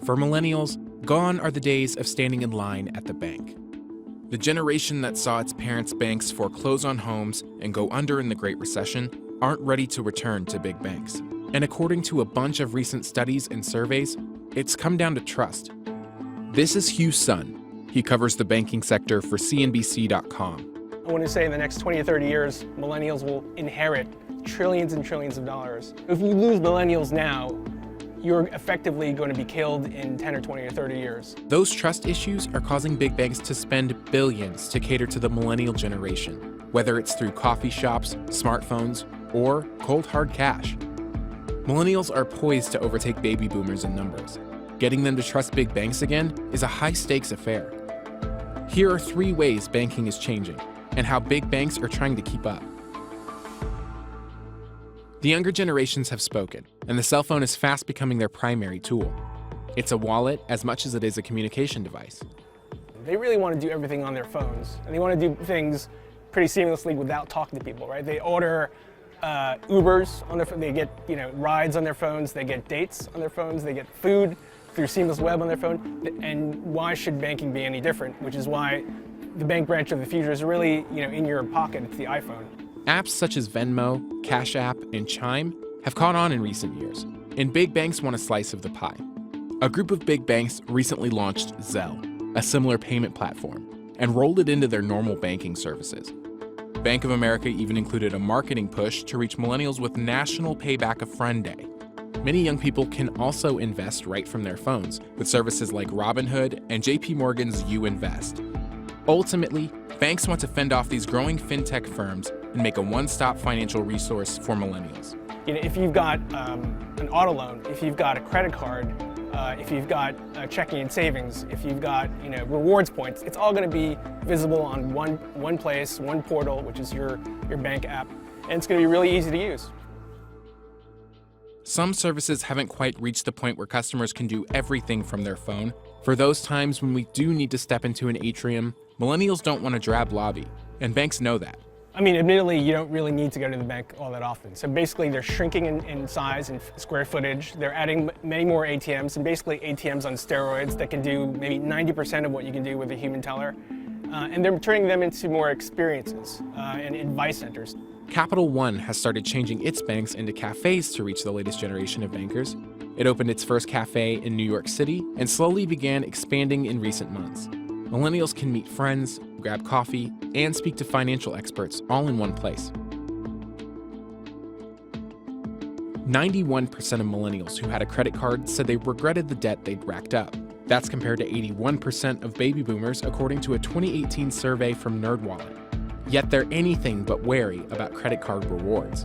For millennials, gone are the days of standing in line at the bank. The generation that saw its parents' banks foreclose on homes and go under in the Great Recession aren't ready to return to big banks. And according to a bunch of recent studies and surveys, it's come down to trust. This is Hugh Sun. He covers the banking sector for CNBC.com. I want to say in the next 20 or 30 years, millennials will inherit trillions and trillions of dollars. If you lose millennials now, you're effectively going to be killed in 10 or 20 or 30 years. Those trust issues are causing big banks to spend billions to cater to the millennial generation, whether it's through coffee shops, smartphones, or cold hard cash. Millennials are poised to overtake baby boomers in numbers. Getting them to trust big banks again is a high-stakes affair. Here are 3 ways banking is changing and how big banks are trying to keep up. The younger generations have spoken, and the cell phone is fast becoming their primary tool. It's a wallet as much as it is a communication device. They really want to do everything on their phones, and they want to do things pretty seamlessly without talking to people, right? They order Ubers on their phone, they get rides on their phones, they get dates on their phones, they get food through seamless web on their phone. And why should banking be any different? Which is why the bank branch of the future is really in your pocket. It's the iPhone. Apps such as Venmo, Cash App, and Chime have caught on in recent years, and big banks want a slice of the pie. A group of big banks recently launched Zelle, a similar payment platform, and rolled it into their normal banking services. Bank of America even included a marketing push to reach millennials with National Payback a Friend Day. Many young people can also invest right from their phones with services like Robinhood and JP Morgan's You Invest. Ultimately, banks want to fend off these growing fintech firms and make a one-stop financial resource for millennials. If you've got an auto loan, if you've got a credit card, if you've got checking and savings, if you've got rewards points, it's all going to be visible on one place, one portal, which is your bank app, and it's going to be really easy to use. Some services haven't quite reached the point where customers can do everything from their phone. For those times when we do need to step into an atrium, millennials don't want a drab lobby, and banks know that. I mean, admittedly, you don't really need to go to the bank all that often. So basically, they're shrinking in size and square footage. They're adding many more ATMs, and basically ATMs on steroids that can do maybe 90% of what you can do with a human teller. And they're turning them into more experiences and advice centers. Capital One has started changing its banks into cafes to reach the latest generation of bankers. It opened its first cafe in New York City and slowly began expanding in recent months. Millennials can meet friends, grab coffee, and speak to financial experts all in one place. 91% of millennials who had a credit card said they regretted the debt they'd racked up. That's compared to 81% of baby boomers, according to a 2018 survey from NerdWallet. Yet they're anything but wary about credit card rewards.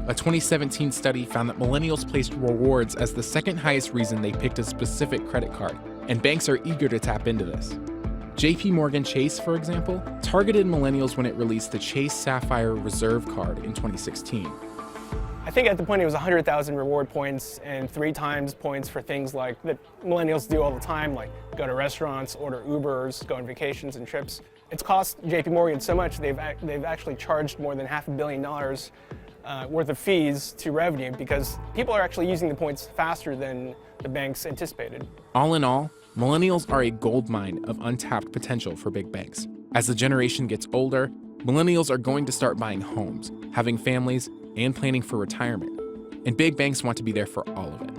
A 2017 study found that millennials placed rewards as the second highest reason they picked a specific credit card, and banks are eager to tap into this. JP Morgan Chase, for example, targeted millennials when it released the Chase Sapphire Reserve card in 2016. I think at the point it was 100,000 reward points and 3 times points for things like that millennials do all the time, like go to restaurants, order Ubers, go on vacations and trips. It's cost JP Morgan so much they've actually charged more than $500 million worth of fees to revenue because people are actually using the points faster than the banks anticipated. All in all, millennials are a goldmine of untapped potential for big banks. As the generation gets older, millennials are going to start buying homes, having families, and planning for retirement. And big banks want to be there for all of it.